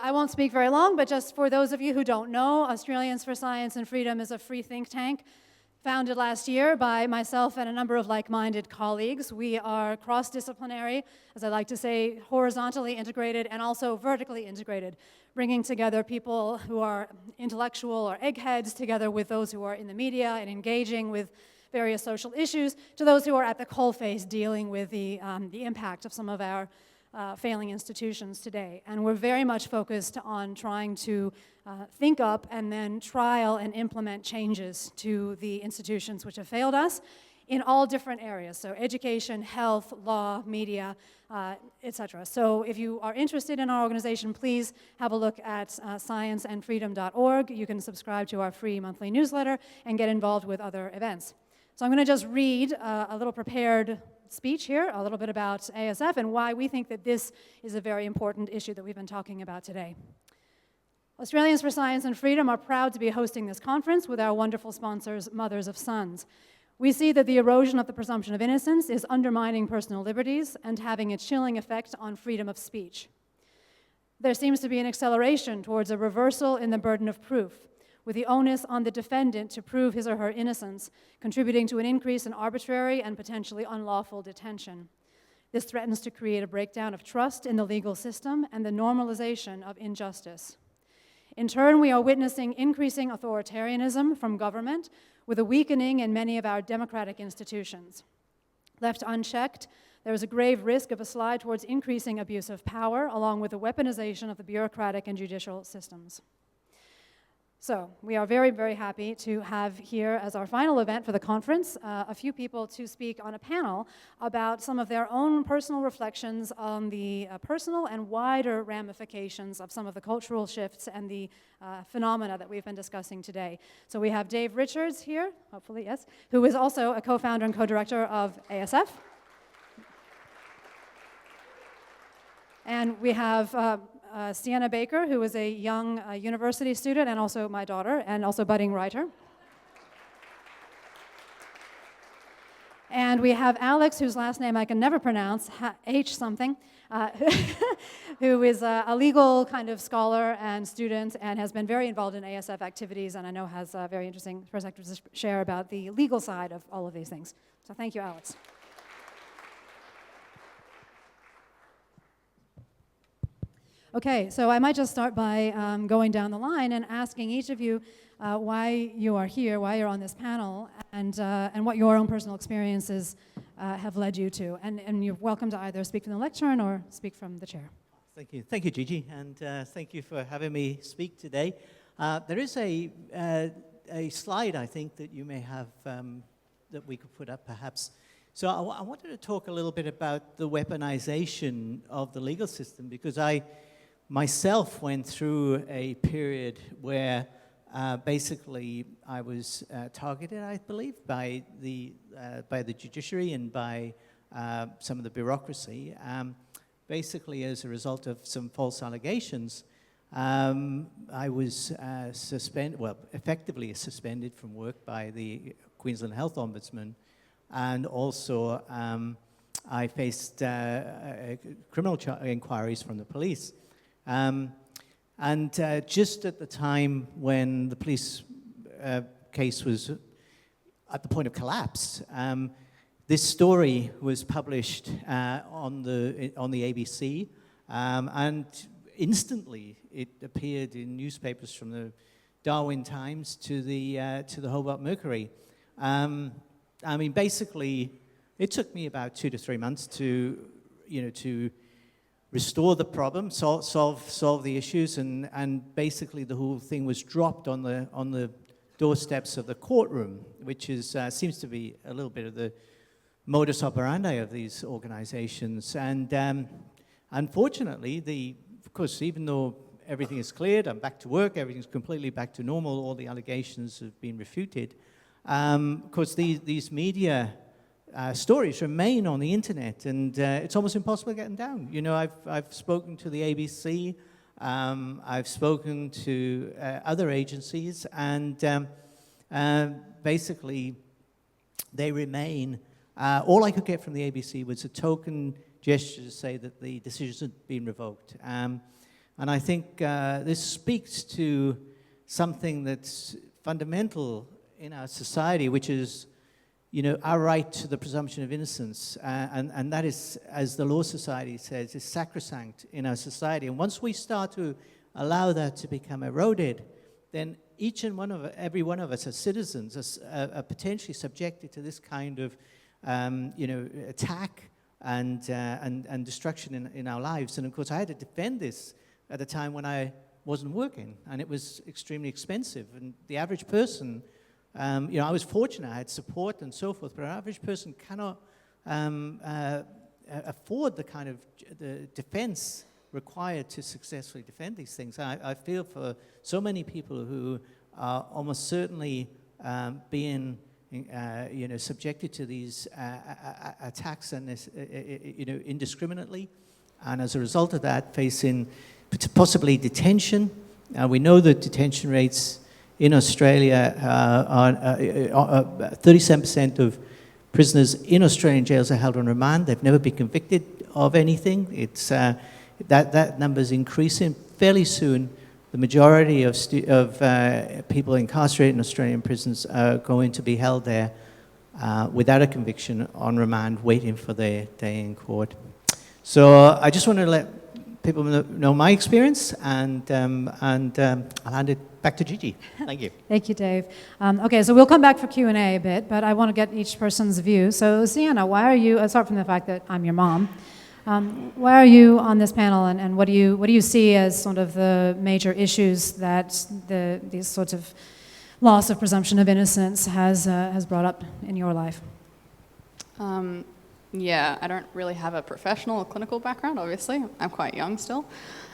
I won't speak very long, but just for those of you who don't know, Australians for Science and Freedom is a free think tank founded last year by myself and a number of like-minded colleagues. We are cross-disciplinary, as I like to say, horizontally integrated and also vertically integrated, bringing together people who are intellectual or eggheads together with those who are in the media and engaging with various social issues to those who are at the coalface dealing with the impact of some of our failing institutions today. And we're very much focused on trying to think up and then trial and implement changes to the institutions which have failed us in all different areas, so education, health, law, media, etc. So if you are interested in our organization, please have a look at scienceandfreedom.org. You can subscribe to our free monthly newsletter and get involved with other events. So I'm going to just read a little prepared speech here, a little bit about ASF and why we think that this is a very important issue that we've been talking about today. Australians for Science and Freedom are proud to be hosting this conference with our wonderful sponsors, Mothers of Sons. We see that the erosion of the presumption of innocence is undermining personal liberties and having a chilling effect on freedom of speech. There seems to be an acceleration towards a reversal in the burden of proof, with the onus on the defendant to prove his or her innocence, contributing to an increase in arbitrary and potentially unlawful detention. This threatens to create a breakdown of trust in the legal system and the normalization of injustice. In turn, we are witnessing increasing authoritarianism from government, with a weakening in many of our democratic institutions. Left unchecked, there is a grave risk of a slide towards increasing abuse of power, along with the weaponization of the bureaucratic and judicial systems. So we are very, very happy to have here as our final event for the conference a few people to speak on a panel about some of their own personal reflections on the personal and wider ramifications of some of the cultural shifts and the phenomena that we've been discussing today. So we have Dave Richards here, hopefully, yes, who is also a co-founder and co-director of ASF. And we have Sienna Baker, who is a young university student and also my daughter, and also budding writer. And we have Alex, whose last name I can never pronounce, H something, who is a legal kind of scholar and student and has been very involved in ASF activities, and I know has very interesting perspectives to share about the legal side of all of these things. So thank you, Alex. Okay, so I might just start by going down the line and asking each of you why you are here, why you're on this panel, and what your own personal experiences have led you to. And you're welcome to either speak from the lectern or speak from the chair. Thank you, Gigi, and thank you for having me speak today. There is a slide, I think, that you may have that we could put up, perhaps. So I wanted to talk a little bit about the weaponization of the legal system, because I myself went through a period where basically I was targeted, I believe, by the judiciary and by some of the bureaucracy, basically as a result of some false allegations. I was effectively suspended from work by the Queensland Health Ombudsman, and also I faced criminal inquiries from the police. Just at the time when the police case was at the point of collapse, this story was published on the ABC, and instantly it appeared in newspapers from the Darwin Times to the Hobart Mercury. I mean, basically, it took me about 2 to 3 months to restore the problem, solve the issues, and basically the whole thing was dropped on the doorsteps of the courtroom, which is seems to be a little bit of the modus operandi of these organizations. And unfortunately, of course, even though everything is cleared, I'm back to work, everything's completely back to normal, all the allegations have been refuted. Of course, these media stories remain on the internet, and it's almost impossible to get them down. You know, I've spoken to the ABC, I've spoken to other agencies, and basically they remain. All I could get from the ABC was a token gesture to say that the decisions had been revoked. And I think this speaks to something that's fundamental in our society, which is, our right to the presumption of innocence. And that is, as the Law Society says, is sacrosanct in our society. And once we start to allow that to become eroded, then every one of us as citizens are potentially subjected to this kind of, attack and destruction in our lives. And of course, I had to defend this at a time when I wasn't working, and it was extremely expensive. And the average person, I was fortunate, I had support and so forth, but an average person cannot afford the kind of the defense required to successfully defend these things. I feel for so many people who are almost certainly being subjected to these attacks and indiscriminately, and as a result of that, facing possibly detention. We know that detention rates in Australia are 37% of prisoners in Australian jails are held on remand. They've never been convicted of anything. It's that number's increasing. Fairly soon, the majority of people incarcerated in Australian prisons are going to be held there without a conviction on remand, waiting for their day in court. So I just want to let people know my experience, and I'll hand it back to Gigi. Thank you. Thank you, Dave. Okay, so we'll come back for Q&A a bit, but I want to get each person's view. So Sienna, why are you, apart from the fact that I'm your mom, why are you on this panel, and what do you see as sort of the major issues that these sorts of loss of presumption of innocence has brought up in your life? Yeah, I don't really have a professional or clinical background, obviously. I'm quite young still.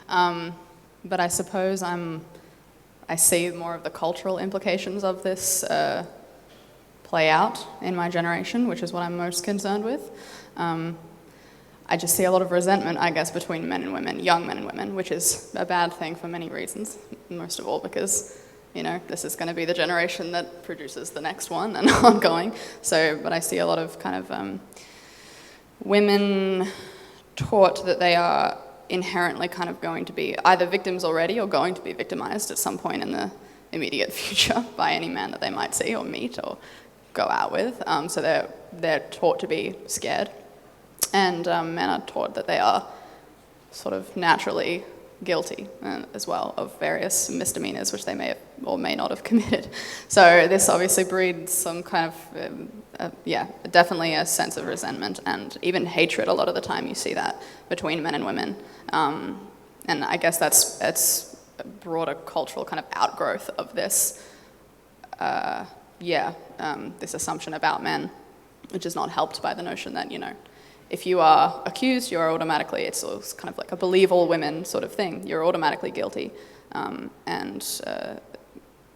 But I suppose I see more of the cultural implications of this play out in my generation, which is what I'm most concerned with. I just see a lot of resentment, I guess, between men and women, young men and women, which is a bad thing for many reasons, most of all because, this is going to be the generation that produces the next one and ongoing. But I see a lot of kind of women taught that they are inherently kind of going to be either victims already or going to be victimized at some point in the immediate future by any man that they might see or meet or go out with. So they're taught to be scared. And men are taught that they are sort of naturally guilty as well of various misdemeanors which they may have or may not have committed. So this obviously breeds some kind of, definitely a sense of resentment and even hatred. A lot of the time you see that between men and women. And I guess that's a broader cultural kind of outgrowth of this, this assumption about men, which is not helped by the notion that, if you are accused, you're automatically, it's kind of like a believe all women sort of thing. You're automatically guilty.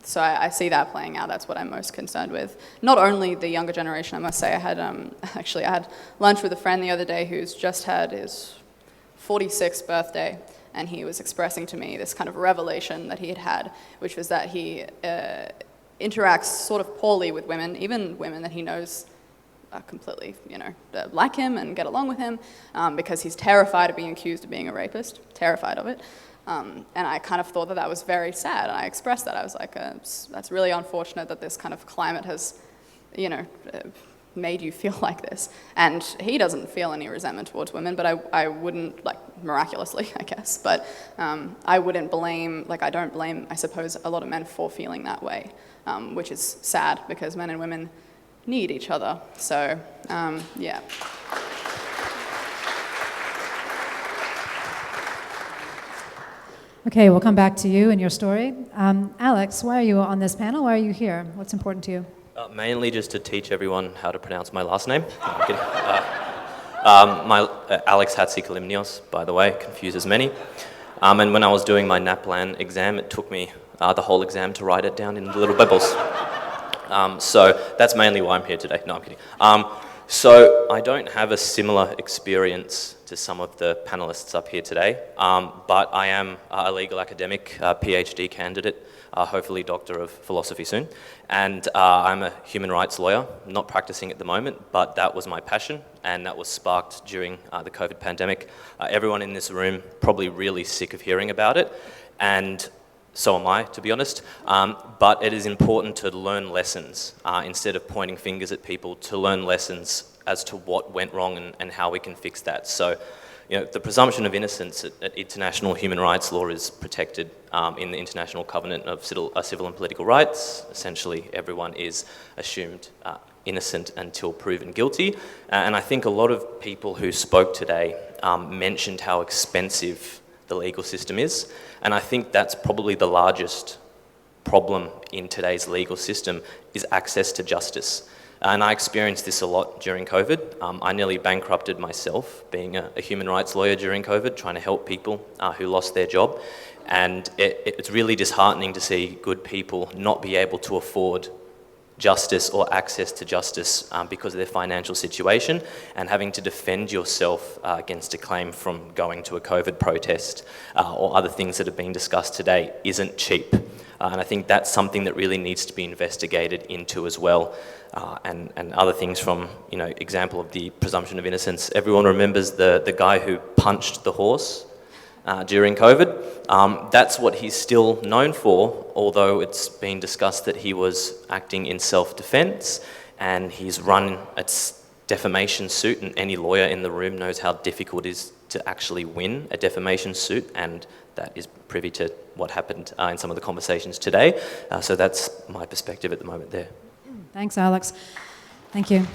So I see that playing out. That's what I'm most concerned with. Not only the younger generation, I must say. I had lunch with a friend the other day who's just had his 46th birthday, and he was expressing to me this kind of revelation that he had, which was that he interacts sort of poorly with women, even women that he knows completely, like him and get along with him, because he's terrified of being accused of being a rapist, terrified of it. And I kind of thought that was very sad, and I expressed that. I was like, that's really unfortunate that this kind of climate has, made you feel like this. And he doesn't feel any resentment towards women, but I wouldn't, miraculously, I guess, but I wouldn't blame, I don't blame, I suppose, a lot of men for feeling that way, which is sad, because men and women need each other. So, yeah. Okay, we'll come back to you and your story. Alex, why are you on this panel? Why are you here? What's important to you? Mainly just to teach everyone how to pronounce my last name. No, I'm kidding. Alex Hatzikalimnios, by the way, confuses many. And when I was doing my NAPLAN exam, it took me the whole exam to write it down in little bubbles. So that's mainly why I'm here today. No, I'm kidding. So I don't have a similar experience to some of the panelists up here today, but I am a legal academic, PhD candidate, hopefully Doctor of Philosophy soon, and I'm a human rights lawyer, not practicing at the moment, but that was my passion, and that was sparked during the COVID pandemic. Everyone in this room probably really sick of hearing about it, and so am I, to be honest, but it is important to learn lessons instead of pointing fingers at people, to learn lessons as to what went wrong and how we can fix that. So, you know, the presumption of innocence at international human rights law is protected in the International Covenant of Civil and Political Rights. Essentially, everyone is assumed innocent until proven guilty. And I think a lot of people who spoke today mentioned how expensive the legal system is. And I think that's probably the largest problem in today's legal system, is access to justice. And I experienced this a lot during COVID. I nearly bankrupted myself being a human rights lawyer during COVID, trying to help people who lost their job. And it's really disheartening to see good people not be able to afford justice or access to justice because of their financial situation, and having to defend yourself against a claim from going to a COVID protest or other things that have been discussed today isn't cheap. And I think that's something that really needs to be investigated into as well. And other things from, you know, example of the presumption of innocence. Everyone remembers the guy who punched the horse during COVID. That's what he's still known for, although it's been discussed that he was acting in self-defense, and he's run a defamation suit, and any lawyer in the room knows how difficult it is to actually win a defamation suit, and that is privy to what happened in some of the conversations today. So that's my perspective at the moment there. Thanks, Alex. Thank you.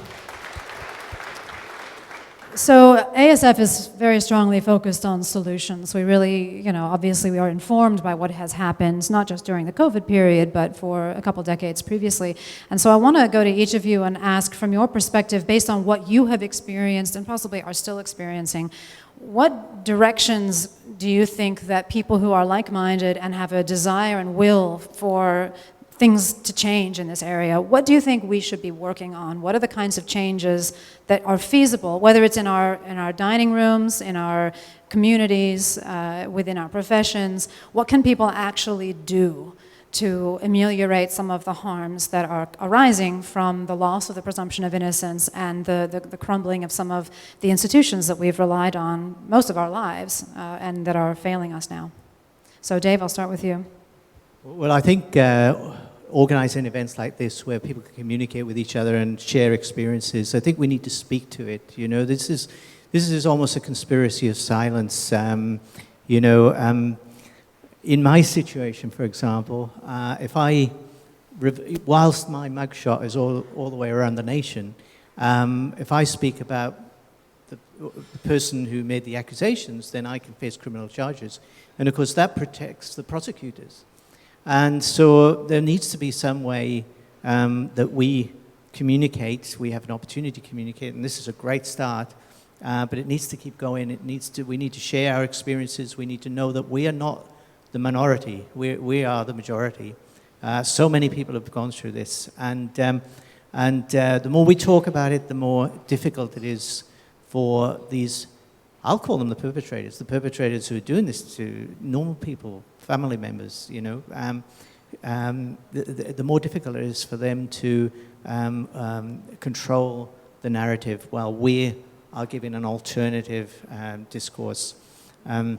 So ASF is very strongly focused on solutions. We really, you know, obviously we are informed by what has happened, not just during the COVID period, but for a couple decades previously. And so I want to go to each of you and ask, from your perspective, based on what you have experienced and possibly are still experiencing, what directions do you think that people who are like-minded and have a desire and will for things to change in this area, what do you think we should be working on? What are the kinds of changes that are feasible, whether it's in our dining rooms, in our communities, within our professions? What can people actually do to ameliorate some of the harms that are arising from the loss of the presumption of innocence and the crumbling of some of the institutions that we've relied on most of our lives and that are failing us now? So Dave, I'll start with you. Well, I think organizing events like this where people can communicate with each other and share experiences, I think we need to speak to it. You know, this is almost a conspiracy of silence. In my situation, for example, whilst my mugshot is all the way around the nation, if I speak about the person who made the accusations, then I can face criminal charges. And of course, that protects the prosecutors. And so there needs to be some way that we communicate. We have an opportunity to communicate, and this is a great start. But it needs to keep going. We need to share our experiences. We need to know that we are not the minority. We are the majority. So many people have gone through this, and the more we talk about it, the more difficult it is for these. I'll call them the perpetrators who are doing this to normal people, family members, you know, the more difficult it is for them to control the narrative while we are giving an alternative discourse. I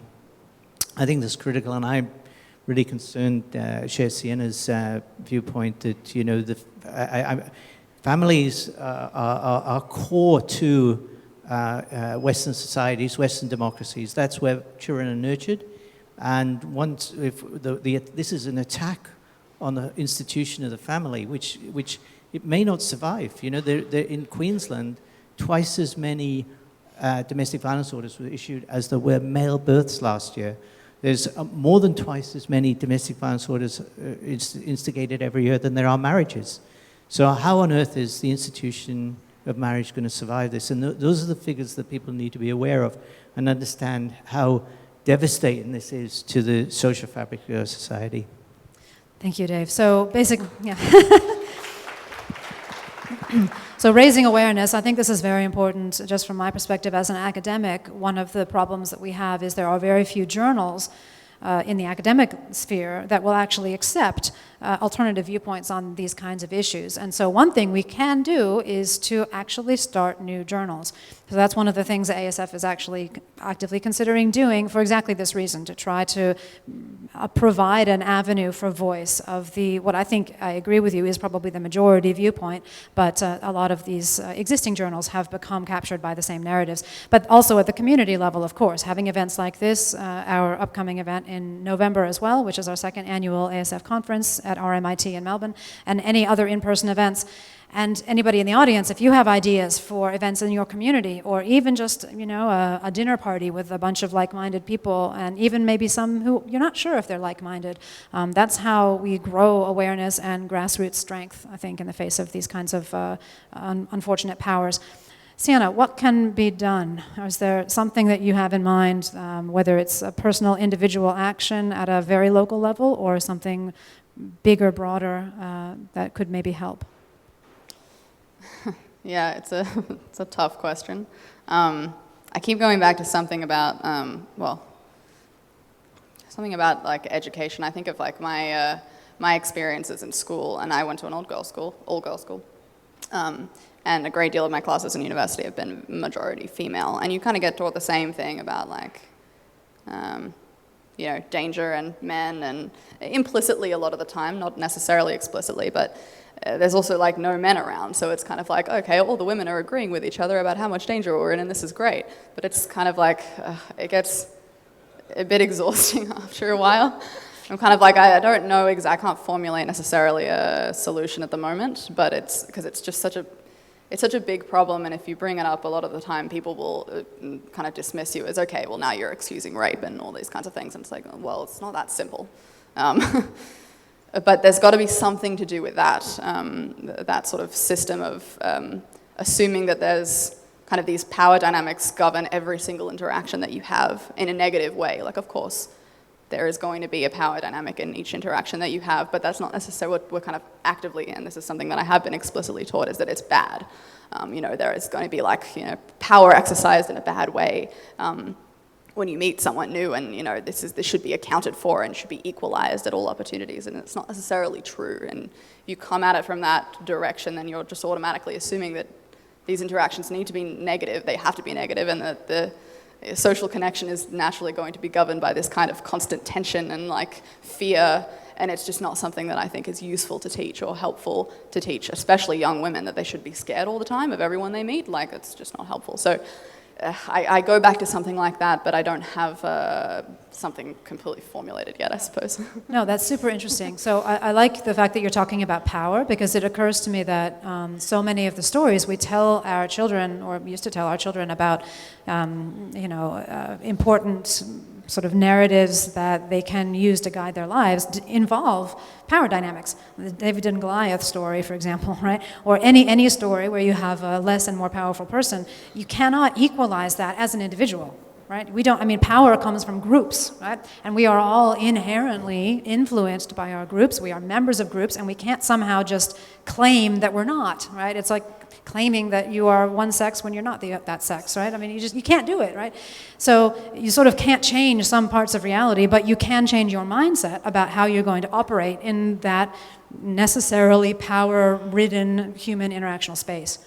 think that's critical, and I'm really concerned, share Sienna's viewpoint that, you know, families are core to Western societies, Western democracies. That's where children are nurtured. And once, this is an attack on the institution of the family, which it may not survive. You know, in Queensland, twice as many domestic violence orders were issued as there were male births last year. There's more than twice as many domestic violence orders instigated every year than there are marriages. So how on earth is the institution of marriage going to survive this? And those are the figures that people need to be aware of and understand how devastating this is to the social fabric of our society. Thank you, Dave. So So raising awareness, I think this is very important just from my perspective as an academic. One of the problems that we have is there are very few journals in the academic sphere that will actually accept alternative viewpoints on these kinds of issues. And so one thing we can do is to actually start new journals. So that's one of the things that ASF is actually actively considering doing for exactly this reason, to try to provide an avenue for voice of what I think, I agree with you, is probably the majority viewpoint, but a lot of these existing journals have become captured by the same narratives. But also at the community level, of course, having events like this, our upcoming event in November as well, which is our second annual ASF conference at RMIT in Melbourne, and any other in-person events. And anybody in the audience, if you have ideas for events in your community, or even just, a dinner party with a bunch of like-minded people, and even maybe some who you're not sure if they're like-minded, that's how we grow awareness and grassroots strength, I think, in the face of these kinds of unfortunate powers. Sienna, what can be done? Is there something that you have in mind, whether it's a personal individual action at a very local level, or something bigger, broader, that could maybe help? Yeah, it's a tough question. I keep going back to something about something about like education. I think of like my experiences in school, and I went to an all girls school, and a great deal of my classes in university have been majority female, and you kind of get taught the same thing about like danger and men, and implicitly a lot of the time, not necessarily explicitly, but there's also like no men around, so it's kind of like, okay, all the women are agreeing with each other about how much danger we're in, and this is great. But it's kind of like, it gets a bit exhausting after a while. I'm kind of like, I don't know I can't formulate necessarily a solution at the moment, but it's because it's just such a big problem, and if you bring it up a lot of the time, people will kind of dismiss you as, okay, well now you're excusing rape and all these kinds of things, and it's like, well, it's not that simple. But there's got to be something to do with that, that sort of system of assuming that there's kind of these power dynamics govern every single interaction that you have in a negative way. Like, of course, there is going to be a power dynamic in each interaction that you have, but that's not necessarily what we're kind of actively, and this is something that I have been explicitly taught, is that it's bad. There is going to be like, power exercised in a bad way. When you meet someone new, and this should be accounted for and should be equalized at all opportunities, and it's not necessarily true. And if you come at it from that direction, then you're just automatically assuming that these interactions need to be negative, they have to be negative, and that the social connection is naturally going to be governed by this kind of constant tension and like fear, and it's just not something that I think is useful to teach or helpful to teach, especially young women, that they should be scared all the time of everyone they meet. Like, it's just not helpful. So I go back to something like that, but I don't have something completely formulated yet, I suppose. No, that's super interesting. So I like the fact that you're talking about power, because it occurs to me that so many of the stories we tell our children, or used to tell our children about, important sort of narratives that they can use to guide their lives involve power dynamics. The David and Goliath story, for example, right? Or any story where you have a less and more powerful person, you cannot equalize that as an individual, right? Power comes from groups, right? And we are all inherently influenced by our groups. We are members of groups, and we can't somehow just claim that we're not, right? It's like claiming that you are one sex when you're not that sex, right? You can't do it, right? So you sort of can't change some parts of reality, but you can change your mindset about how you're going to operate in that necessarily power-ridden human interactional space.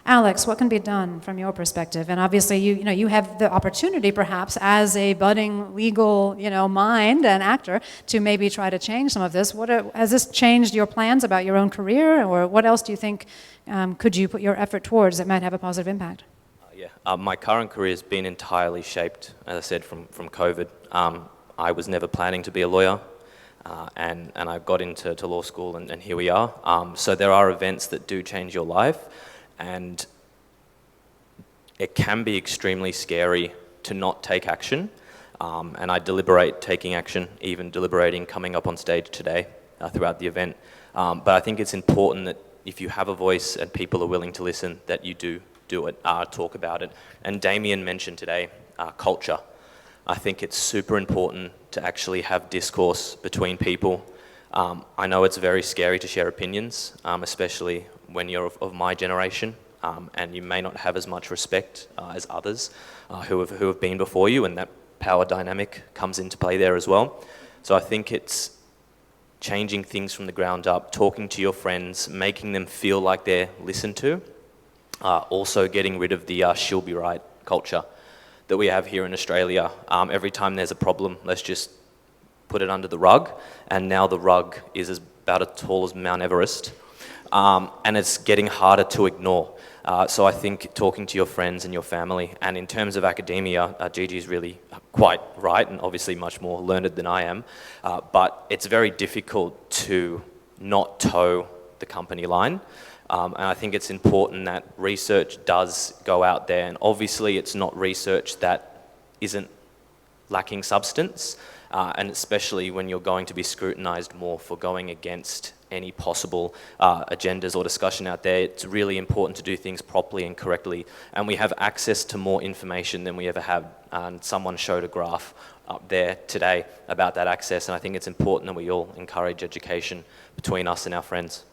Alex, what can be done from your perspective? And obviously, you have the opportunity, perhaps, as a budding legal, mind and actor, to maybe try to change some of this. Has this changed your plans about your own career, or what else do you think could you put your effort towards that might have a positive impact? My current career has been entirely shaped, as I said, from COVID. I was never planning to be a lawyer, and I got into law school, and here we are. So there are events that do change your life. And it can be extremely scary to not take action. And I deliberate taking action, even deliberating coming up on stage today throughout the event. But I think it's important that if you have a voice and people are willing to listen, that you do it, talk about it. And Damien mentioned today culture. I think it's super important to actually have discourse between people. I know it's very scary to share opinions, especially when you're of my generation, and you may not have as much respect as others who have been before you, and that power dynamic comes into play there as well. So I think it's changing things from the ground up, talking to your friends, making them feel like they're listened to, also getting rid of the she'll be right culture that we have here in Australia. Every time there's a problem, let's just put it under the rug, and now the rug is about as tall as Mount Everest, and it's getting harder to ignore. So I think talking to your friends and your family, and in terms of academia, Gigi is really quite right, and obviously much more learned than I am, but it's very difficult to not toe the company line. And I think it's important that research does go out there, and obviously it's not research that isn't lacking substance, and especially when you're going to be scrutinized more for going against any possible agendas or discussion out there. It's really important to do things properly and correctly, and we have access to more information than we ever have, and someone showed a graph up there today about that access, and I think it's important that we all encourage education between us and our friends.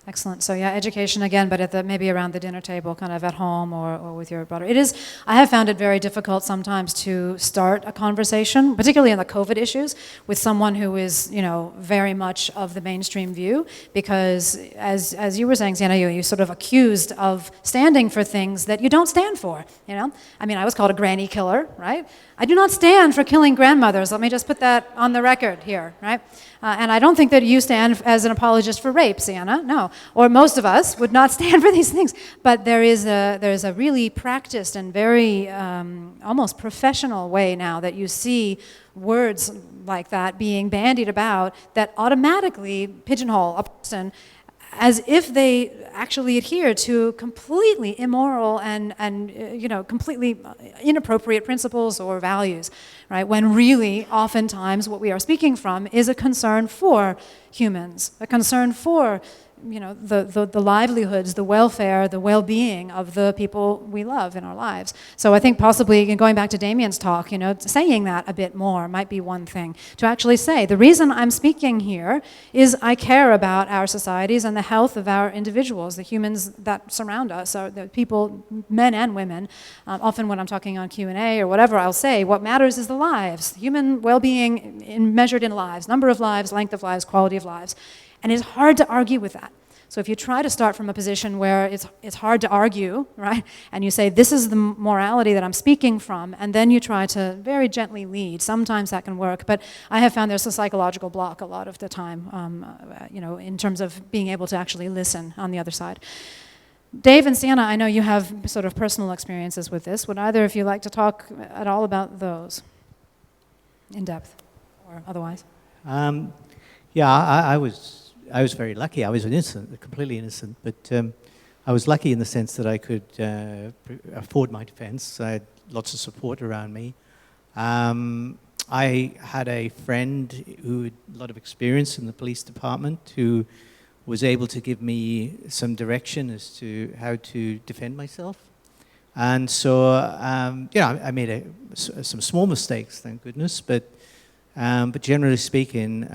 Excellent. So yeah, education again, but maybe around the dinner table, kind of at home or with your brother. I have found it very difficult sometimes to start a conversation, particularly on the COVID issues, with someone who is, very much of the mainstream view, because as you were saying, Sienna, you're sort of accused of standing for things that you don't stand for, I mean, I was called a granny killer, right? I do not stand for killing grandmothers. Let me just put that on the record here, right? And I don't think that you stand as an apologist for rape, Sienna, no. Or most of us would not stand for these things. But there is a really practiced and very almost professional way now that you see words like that being bandied about that automatically pigeonhole a person as if they actually adhere to completely immoral and completely inappropriate principles or values, right? When really, oftentimes, what we are speaking from is a concern for humans, a concern for the livelihoods, the welfare, the well-being of the people we love in our lives. So I think possibly, going back to Damien's talk, saying that a bit more might be one thing. To actually say, the reason I'm speaking here is I care about our societies and the health of our individuals, the humans that surround us, or the people, men and women. Often when I'm talking on Q&A or whatever, I'll say, what matters is the lives, human well-being measured in lives, number of lives, length of lives, quality of lives. And it's hard to argue with that. So if you try to start from a position where it's hard to argue, right, and you say, this is the morality that I'm speaking from, and then you try to very gently lead, sometimes that can work, but I have found there's a psychological block a lot of the time, in terms of being able to actually listen on the other side. Dave and Sienna, I know you have sort of personal experiences with this. Would either of you like to talk at all about those in depth or otherwise? I was very lucky. I was completely innocent, but I was lucky in the sense that I could afford my defense. I had lots of support around me. I had a friend who had a lot of experience in the police department who was able to give me some direction as to how to defend myself. And so, I made some small mistakes, thank goodness, but generally speaking,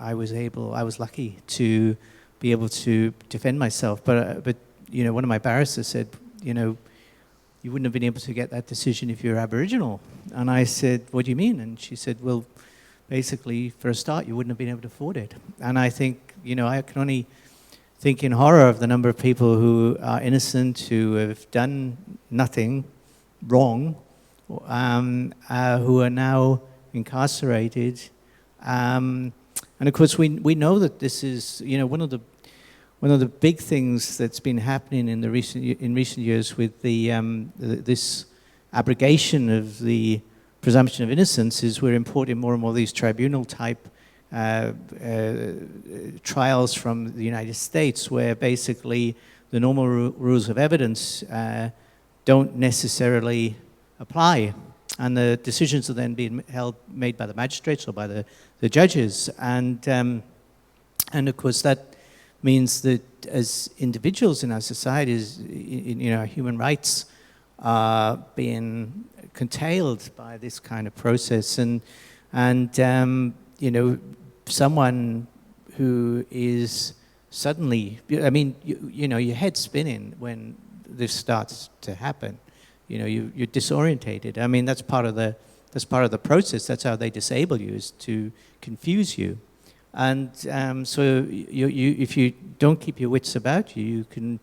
I was lucky to be able to defend myself. But one of my barristers said, you wouldn't have been able to get that decision if you're Aboriginal. And I said, what do you mean? And she said, well, basically, for a start, you wouldn't have been able to afford it. And I think, I can only think in horror of the number of people who are innocent, who have done nothing wrong, who are now incarcerated, and of course we know that this is one of the big things that's been happening in recent years with this abrogation of the presumption of innocence is we're importing more and more of these tribunal type trials from the United States, where basically the normal rules of evidence don't necessarily apply. And the decisions are then being made by the magistrates or by the judges. And of course, that means that as individuals in our societies, our human rights are being curtailed by this kind of process. And someone who is suddenly, I mean, you know, your head's spinning when this starts to happen. You know, you're disorientated. I mean, that's part of the process. That's how they disable you, is to confuse you. And so if you don't keep your wits about you, you can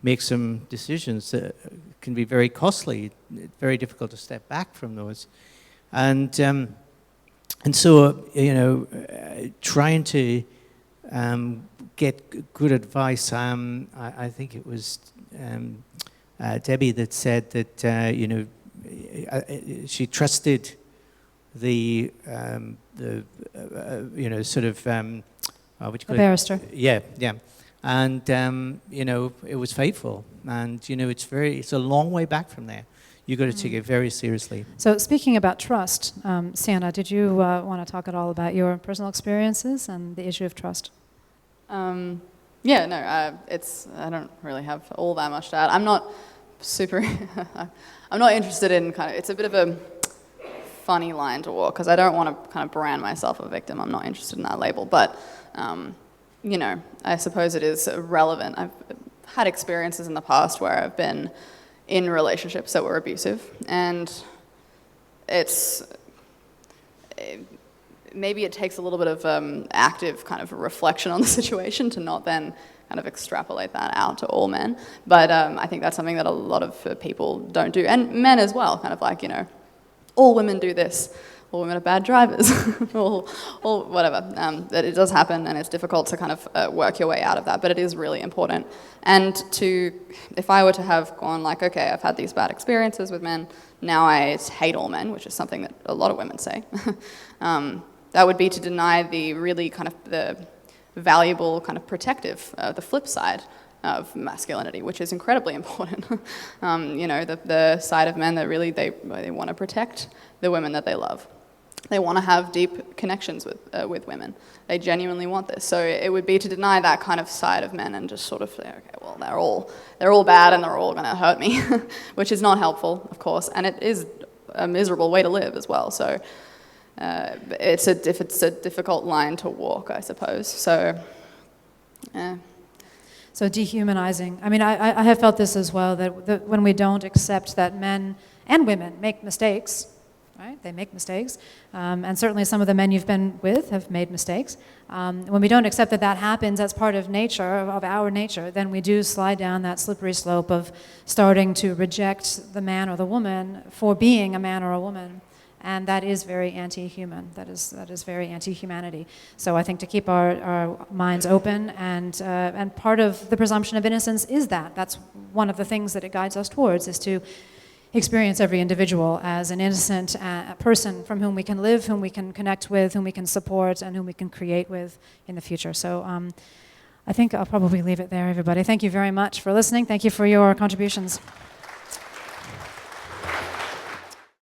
make some decisions that can be very costly. It's very difficult to step back from those. And so, you know, trying to get good advice. I think it was Debbie that said that you know, she trusted the you know, sort of what do you call A barrister. Yeah, yeah, and you know, it was faithful, and you know, it's a long way back from there. You got to take it very seriously. So speaking about trust, Sienna, did you want to talk at all about your personal experiences and the issue of trust? Yeah, no, I don't really have all that much to add. I'm not super, I'm not interested in it's a bit of a funny line to walk, because I don't want to kind of brand myself a victim. I'm not interested in that label, but, you know, I suppose it is relevant. I've had experiences in the past where I've been in relationships that were abusive, and maybe it takes a little bit of active kind of reflection on the situation to not then kind of extrapolate that out to all men. But I think that's something that a lot of people don't do, and men as well, kind of like, you know, all women do this, all women are bad drivers, all whatever. That it does happen, and it's difficult to kind of work your way out of that, but it is really important. And if I were to have gone like, okay, I've had these bad experiences with men, now I hate all men, which is something that a lot of women say, that would be to deny the really kind of the valuable kind of protective, the flip side of masculinity, which is incredibly important. You know, the side of men that really they want to protect the women that they love. They want to have deep connections with women. They genuinely want this. So it would be to deny that kind of side of men and just sort of say, okay, well, they're all bad and they're all going to hurt me, which is not helpful, of course, and it is a miserable way to live as well. So it's a difficult line to walk, I suppose. So. So dehumanizing. I mean, I have felt this as well, that when we don't accept that men and women make mistakes, right? They make mistakes. And certainly some of the men you've been with have made mistakes. When we don't accept that that happens as part of nature, of our nature, then we do slide down that slippery slope of starting to reject the man or the woman for being a man or a woman. And that is very anti-human. That is very anti-humanity. So I think to keep our minds open, and part of the presumption of innocence is that. That's one of the things that it guides us towards, is to experience every individual as an innocent person from whom we can live, whom we can connect with, whom we can support, and whom we can create with in the future. So I think I'll probably leave it there, everybody. Thank you very much for listening. Thank you for your contributions.